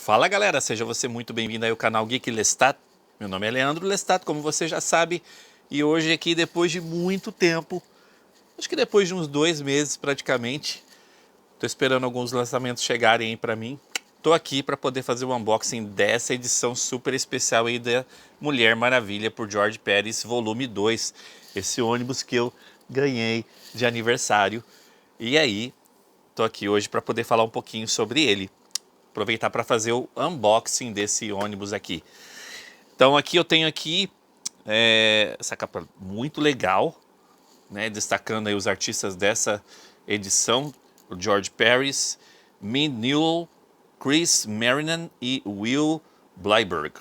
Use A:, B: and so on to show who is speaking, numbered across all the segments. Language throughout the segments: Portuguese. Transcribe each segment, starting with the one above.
A: Fala galera, seja você muito bem-vindo aí ao canal Geek Lestat. Meu nome é Leandro Lestat, como você já sabe, e hoje aqui depois de muito tempo, acho que depois de uns 2 meses praticamente, tô esperando alguns lançamentos chegarem aí pra mim. Tô aqui para poder fazer o unboxing dessa edição super especial aí da Mulher Maravilha por George Pérez, volume 2. Esse ônibus que eu ganhei de aniversário. E aí, tô aqui hoje para poder falar um pouquinho sobre ele. Aproveitar para fazer o unboxing desse ônibus aqui. Então aqui eu tenho aqui essa capa muito legal, né, destacando aí os artistas dessa edição, o George Pérez, Min Newell, Chris Marinan e Will Bleiberg.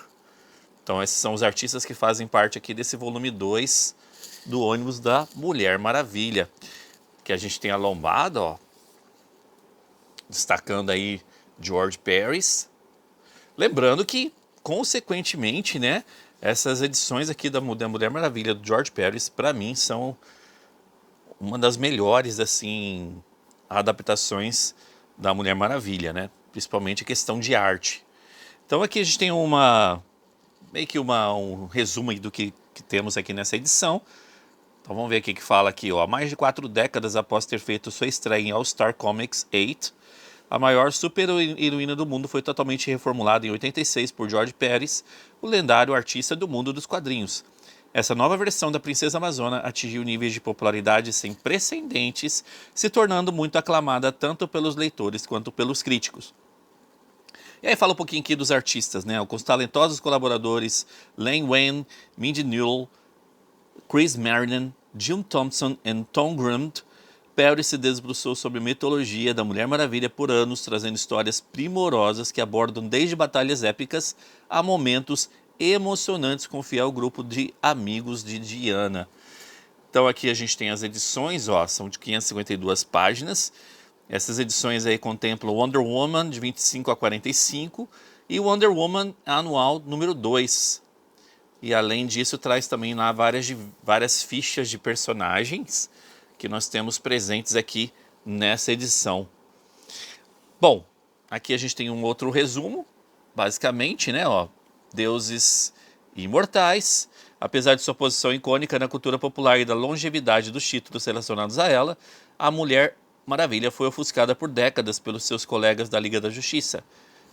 A: Então esses são os artistas que fazem parte aqui desse volume 2 do ônibus da Mulher Maravilha. Que a gente tem a lombada, ó, destacando aí George Pérez. Lembrando que, consequentemente, né, essas edições aqui da Mulher Maravilha do George Pérez, para mim, são uma das melhores, assim, adaptações da Mulher Maravilha, né? Principalmente a questão de arte. Então aqui a gente tem meio que um resumo aí do que temos aqui nessa edição. Então vamos ver o que fala aqui, ó. Há mais de 4 décadas após ter feito sua estreia em All Star Comics 8, a maior super-heroína do mundo foi totalmente reformulada em 86 por George Pérez, o lendário artista do mundo dos quadrinhos. Essa nova versão da Princesa Amazona atingiu níveis de popularidade sem precedentes, se tornando muito aclamada tanto pelos leitores quanto pelos críticos. E aí fala um pouquinho aqui dos artistas, né? Com os talentosos colaboradores Len Wein, Mindy Newell, Chris Marinan, Jim Thompson e Tom Grund, Pérez se debruçou sobre a mitologia da Mulher Maravilha por anos, trazendo histórias primorosas que abordam desde batalhas épicas a momentos emocionantes com o fiel grupo de amigos de Diana. Então aqui a gente tem as edições, ó, são de 552 páginas. Essas edições aí contemplam Wonder Woman de 25 a 45 e Wonder Woman anual número 2. E além disso traz também lá várias fichas de personagens que nós temos presentes aqui nessa edição. Bom, aqui a gente tem um outro resumo, basicamente, né, ó, deuses imortais. Apesar de sua posição icônica na cultura popular e da longevidade dos títulos relacionados a ela, a Mulher Maravilha foi ofuscada por décadas pelos seus colegas da Liga da Justiça,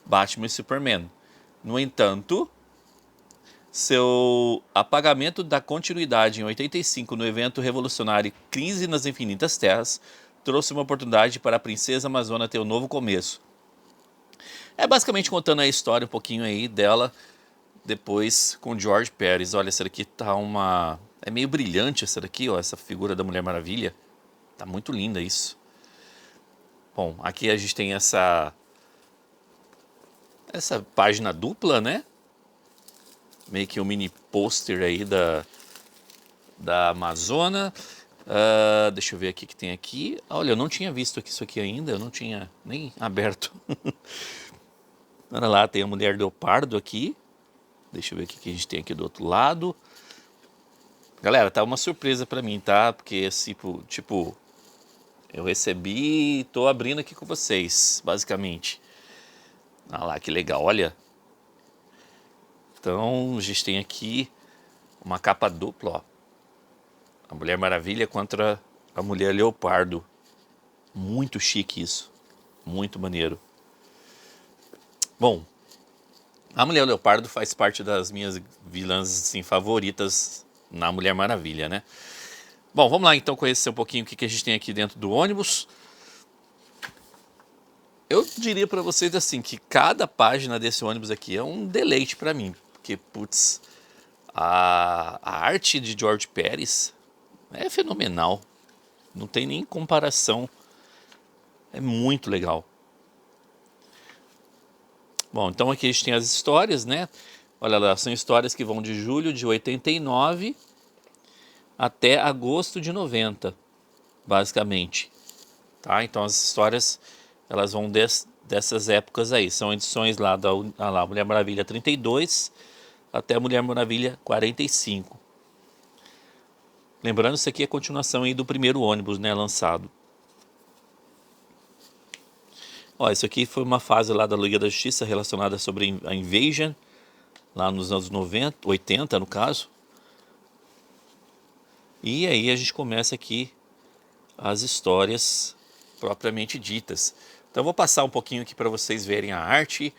A: Batman e Superman. No entanto, seu apagamento da continuidade em 85 no evento revolucionário Crise nas Infinitas Terras trouxe uma oportunidade para a Princesa Amazona ter um novo começo. É basicamente contando a história um pouquinho aí dela depois com George Pérez. Olha, essa daqui tá uma... é meio brilhante essa daqui, ó, essa figura da Mulher Maravilha. Tá muito linda isso. Bom, aqui a gente tem essa página dupla, né? Meio que um mini pôster aí da Amazona. Deixa eu ver aqui que tem aqui. Olha, eu não tinha visto isso aqui ainda, eu não tinha nem aberto. Olha lá, tem a Mulher Leopardo aqui. Deixa eu ver o que a gente tem aqui do outro lado. Galera, tá uma surpresa pra mim, tá? Porque, tipo, eu recebi e tô abrindo aqui com vocês, basicamente. Olha lá, que legal, olha. Então, a gente tem aqui uma capa dupla, ó. A Mulher Maravilha contra a Mulher Leopardo. Muito chique isso. Muito maneiro. Bom, a Mulher Leopardo faz parte das minhas vilãs assim, favoritas na Mulher Maravilha, né? Bom, vamos lá então conhecer um pouquinho o que a gente tem aqui dentro do ônibus. Eu diria para vocês assim que cada página desse ônibus aqui é um deleite para mim. Porque, putz, a arte de George Pérez é fenomenal. Não tem nem comparação. É muito legal. Bom, então aqui a gente tem as histórias, né? Olha lá, são histórias que vão de julho de 89 até agosto de 90, basicamente. Tá? Então as histórias, elas vão dessas épocas aí. São edições lá da Mulher Maravilha 32 até a Mulher Maravilha 45. Lembrando, isso aqui é a continuação aí do primeiro ônibus, né, lançado. Ó, isso aqui foi uma fase lá da Liga da Justiça relacionada sobre a Invasion, lá nos anos 90, 80 no caso. E aí a gente começa aqui as histórias propriamente ditas. Então eu vou passar um pouquinho aqui para vocês verem a arte,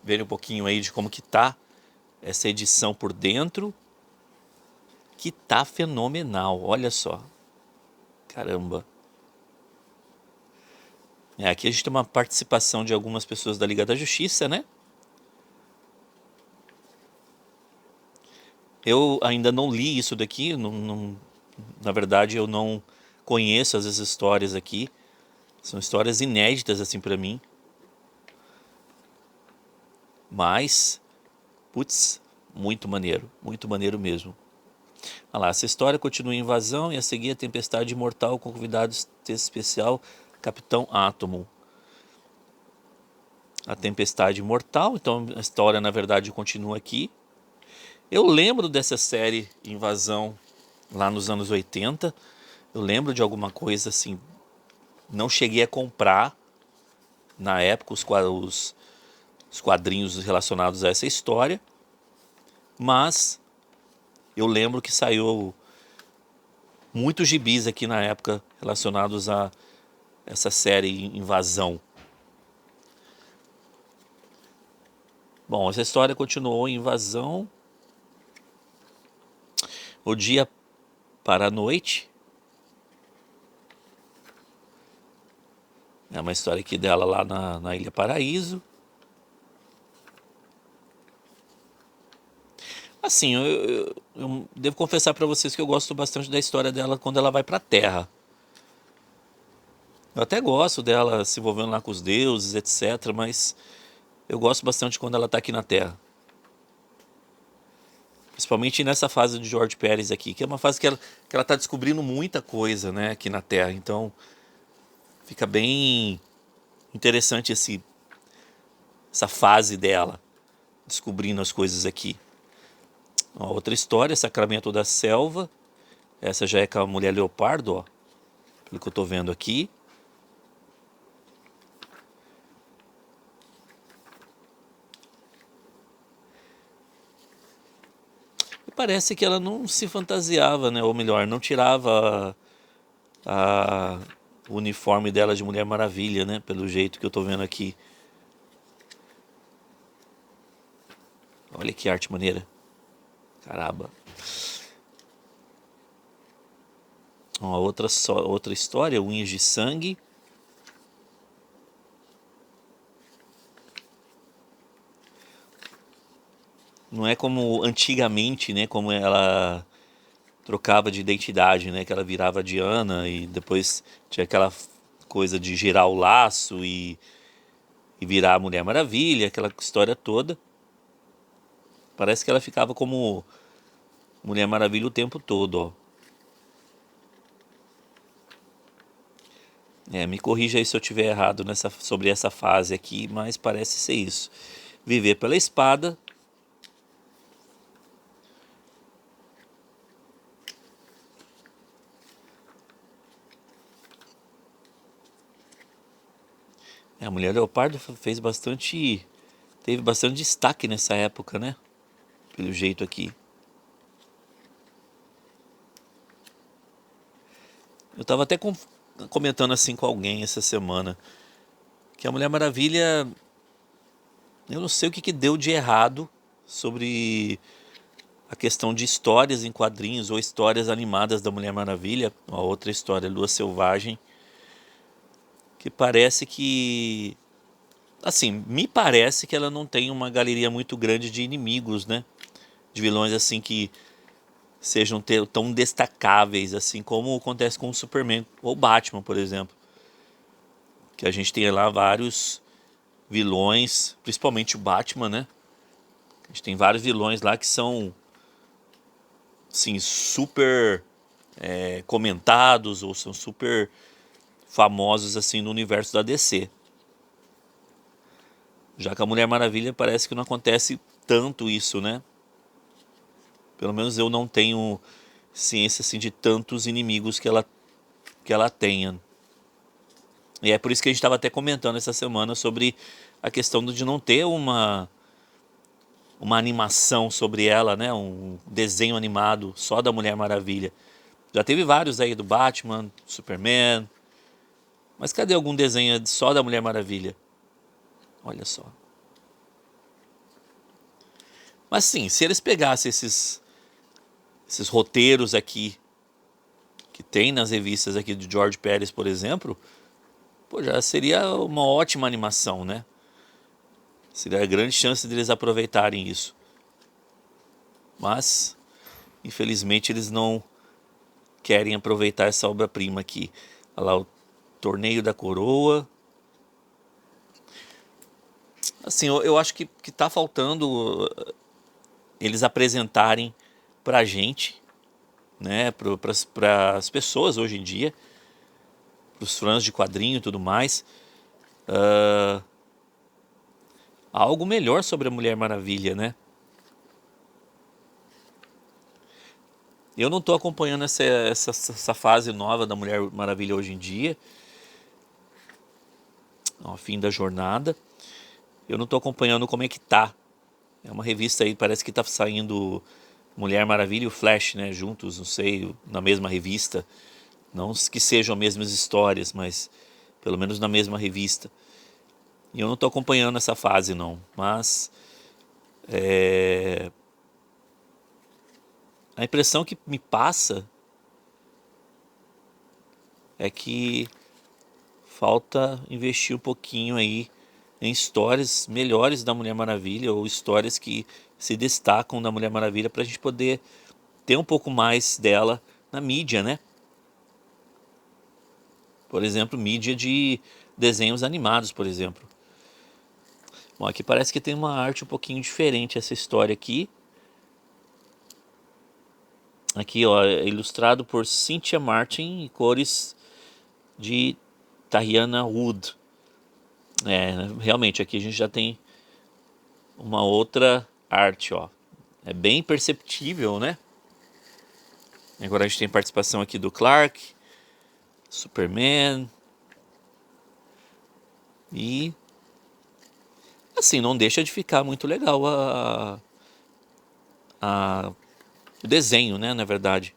A: verem um pouquinho aí de como que tá essa edição por dentro, que tá fenomenal, olha só. Caramba. Aqui a gente tem uma participação de algumas pessoas da Liga da Justiça, né? Eu ainda não li isso daqui, na verdade eu não conheço as histórias aqui. São histórias inéditas assim pra mim. Mas, putz, muito maneiro mesmo. Olha lá, essa história continua em invasão e a seguir a tempestade mortal com convidado especial, Capitão Átomo. A tempestade mortal, então a história na verdade continua aqui. Eu lembro dessa série Invasão lá nos anos 80. Eu lembro de alguma coisa assim. Não cheguei a comprar na época os quadrinhos relacionados a essa história. Mas eu lembro que saiu muitos gibis aqui na época relacionados a essa série Invasão. Bom, essa história continuou em Invasão. O dia para a noite. É uma história aqui dela lá na Ilha Paraíso. Assim, eu devo confessar para vocês que eu gosto bastante da história dela quando ela vai para a Terra. Eu até gosto dela se envolvendo lá com os deuses, etc. Mas eu gosto bastante quando ela tá aqui na Terra. Principalmente nessa fase de George Pérez aqui, que é uma fase que ela tá descobrindo muita coisa, né, aqui na Terra. Então fica bem interessante essa fase dela, descobrindo as coisas aqui. Ó, outra história, Sacramento da Selva. Essa já é com a mulher leopardo, ó, pelo que eu tô vendo aqui. E parece que ela não se fantasiava, né? Ou melhor, não tirava o uniforme dela de Mulher Maravilha, né? Pelo jeito que eu tô vendo aqui. Olha que arte maneira. Caramba. Uma outra história, Unhas de Sangue. Não é como antigamente, né? Como ela trocava de identidade, né? Que ela virava Diana e depois tinha aquela coisa de girar o laço e virar a Mulher Maravilha, aquela história toda. Parece que ela ficava como Mulher Maravilha o tempo todo, ó. Me corrija aí se eu tiver errado sobre essa fase aqui, mas parece ser isso. Viver pela espada. A Mulher Leopardo teve bastante destaque nessa época, né? Pelo jeito aqui. Eu tava até comentando assim com alguém essa semana que a Mulher Maravilha, eu não sei o que deu de errado sobre a questão de histórias em quadrinhos ou histórias animadas da Mulher Maravilha, uma outra história, Lua Selvagem, que parece que, assim, me parece que ela não tem uma galeria muito grande de inimigos, né? De vilões assim que sejam tão destacáveis, assim como acontece com o Superman ou Batman, por exemplo. Que a gente tem lá vários vilões, principalmente o Batman, né? A gente tem vários vilões lá que são, assim, super comentados ou são super famosos assim no universo da DC. Já que a Mulher Maravilha parece que não acontece tanto isso, né? Pelo menos eu não tenho ciência assim de tantos inimigos que ela tenha. E é por isso que a gente estava até comentando essa semana sobre a questão de não ter uma animação sobre ela, né? Um desenho animado só da Mulher Maravilha. Já teve vários aí do Batman, Superman, mas cadê algum desenho só da Mulher Maravilha? Olha só. Mas sim, se eles pegassem esses roteiros aqui que tem nas revistas aqui de George Pérez, por exemplo, pô, já seria uma ótima animação, né? Seria a grande chance deles aproveitarem isso. Mas, infelizmente, eles não querem aproveitar essa obra-prima aqui. Olha lá, o Torneio da Coroa. Assim, eu acho que tá faltando eles apresentarem pra gente, né, para as pessoas hoje em dia, pros fãs de quadrinho e tudo mais, algo melhor sobre a Mulher Maravilha, né? Eu não tô acompanhando essa fase nova da Mulher Maravilha hoje em dia, ao fim da jornada. Eu não tô acompanhando como é que tá. É uma revista aí, parece que tá saindo Mulher Maravilha e o Flash, né, juntos, não sei, na mesma revista. Não que sejam as mesmas histórias, mas pelo menos na mesma revista. E eu não tô acompanhando essa fase não, mas a impressão que me passa é que falta investir um pouquinho aí em histórias melhores da Mulher Maravilha ou histórias que se destacam da Mulher Maravilha para a gente poder ter um pouco mais dela na mídia, né? Por exemplo, mídia de desenhos animados, por exemplo. Bom, aqui parece que tem uma arte um pouquinho diferente essa história aqui. Aqui, ó, é ilustrado por Cynthia Martin e cores de Tariana Wood. É, realmente, aqui a gente já tem uma outra arte, ó. É bem perceptível, né? Agora a gente tem participação aqui do Clark, Superman. E assim, não deixa de ficar muito legal o desenho, né? Na verdade.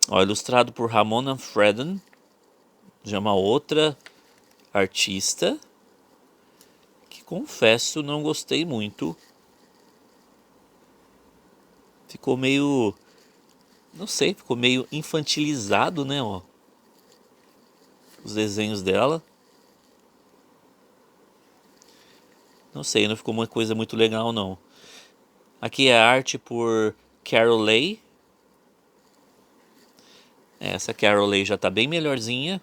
A: Ó, ilustrado por Ramona Fredon, já uma outra artista que confesso não gostei muito. Ficou meio, não sei, ficou meio infantilizado, né? Ó, os desenhos dela. Não sei, não ficou uma coisa muito legal não. Aqui é a arte por Carol Leigh. Essa Carol Leigh já tá bem melhorzinha.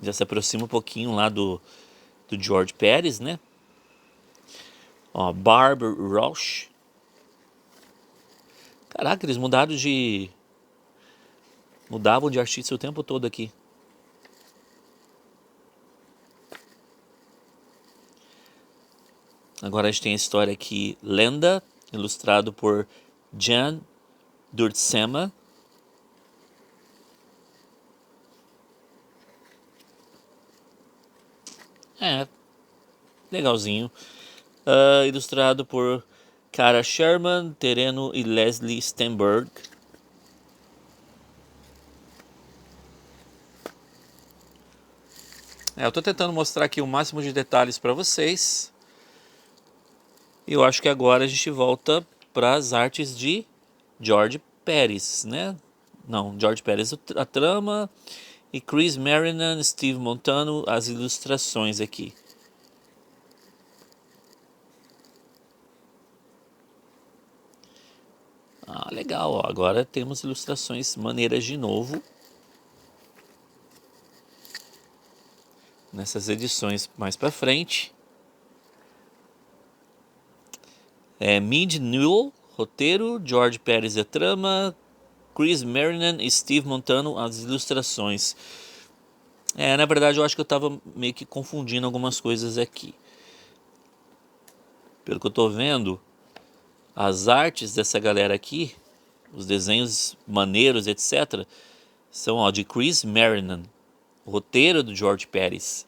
A: Já se aproxima um pouquinho lá do George Pérez, né? Ó, Barb Roche. Caraca, eles mudavam de artista o tempo todo aqui. Agora a gente tem a história aqui, Lenda, ilustrado por Jan Duursema. É, legalzinho. Ilustrado por Cara Sherman, Tereno e Leslie Stenberg. Eu tô tentando mostrar aqui o máximo de detalhes para vocês. E eu acho que agora a gente volta para as artes de George Pérez, né? Não, George Pérez a trama e Chris Marinan, Steve Montano as ilustrações aqui. Ah, legal, ó. Agora temos ilustrações maneiras de novo. Nessas edições mais para frente. Mid Newell, roteiro, George Pérez a trama, Chris Marinan e Steve Montano as ilustrações. Na verdade eu acho que eu estava meio que confundindo algumas coisas aqui. Pelo que eu estou vendo, as artes dessa galera aqui, os desenhos maneiros, etc., são de Chris Marinan. O roteiro do George Pérez.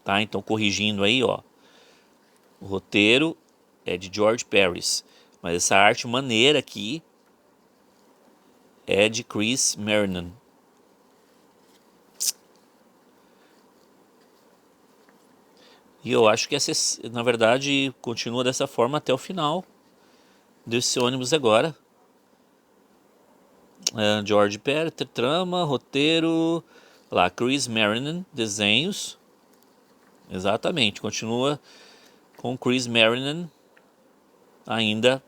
A: Tá? Então, corrigindo aí, ó. O roteiro é de George Pérez. Mas essa arte maneira aqui é de Chris Marinan. E eu acho que essa, na verdade, continua dessa forma até o final desse ônibus agora. George Pérez, trama, roteiro, lá, Chris Marinan, desenhos. Exatamente, continua com Chris Marinan ainda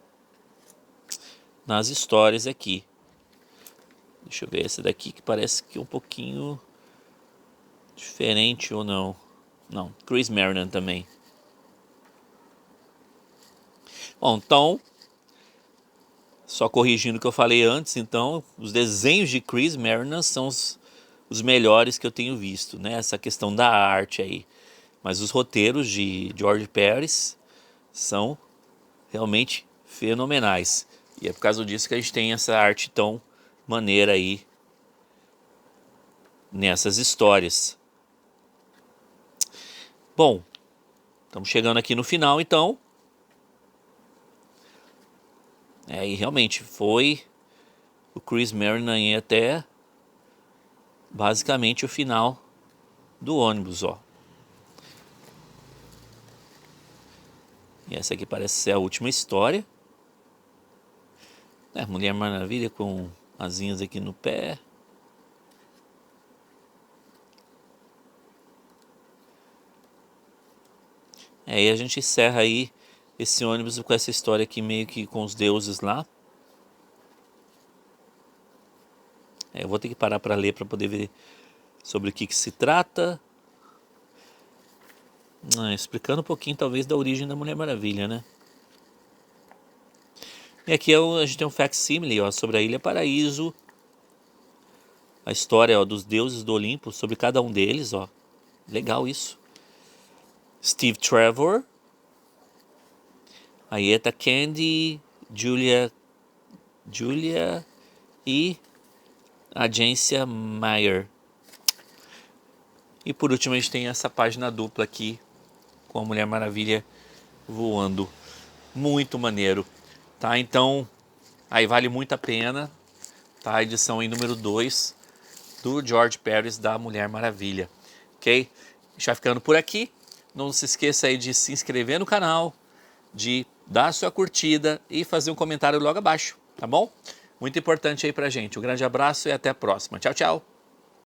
A: nas histórias aqui. Deixa eu ver esse daqui que parece que é um pouquinho diferente ou não. Não, Chris Marinan também. Bom, então, só corrigindo o que eu falei antes, então, os desenhos de Chris Marinan são os melhores que eu tenho visto, né? Essa questão da arte aí. Mas os roteiros de George Pérez são realmente fenomenais. E é por causa disso que a gente tem essa arte tão maneira aí nessas histórias. Bom, estamos chegando aqui no final, então. E realmente foi o Chris Marinan até basicamente o final do ônibus, ó. E essa aqui parece ser a última história. Mulher Maravilha com asinhas aqui no pé. E a gente encerra aí esse ônibus com essa história aqui meio que com os deuses lá. Eu vou ter que parar para ler para poder ver sobre o que se trata. Explicando um pouquinho talvez da origem da Mulher Maravilha, né? E aqui a gente tem um facsímile, ó, sobre a Ilha Paraíso. A história, ó, dos deuses do Olimpo, sobre cada um deles, ó. Legal isso. Steve Trevor. A Aretha Candy, Julia e a Agência Meyer. E por último a gente tem essa página dupla aqui com a Mulher Maravilha voando. Muito maneiro, tá? Então, aí vale muito a pena, tá? A edição em número 2 do George Pérez da Mulher Maravilha, ok? A gente vai ficando por aqui. Não se esqueça aí de se inscrever no canal, de dar sua curtida e fazer um comentário logo abaixo, tá bom? Muito importante aí pra gente. Um grande abraço e até a próxima. Tchau, tchau!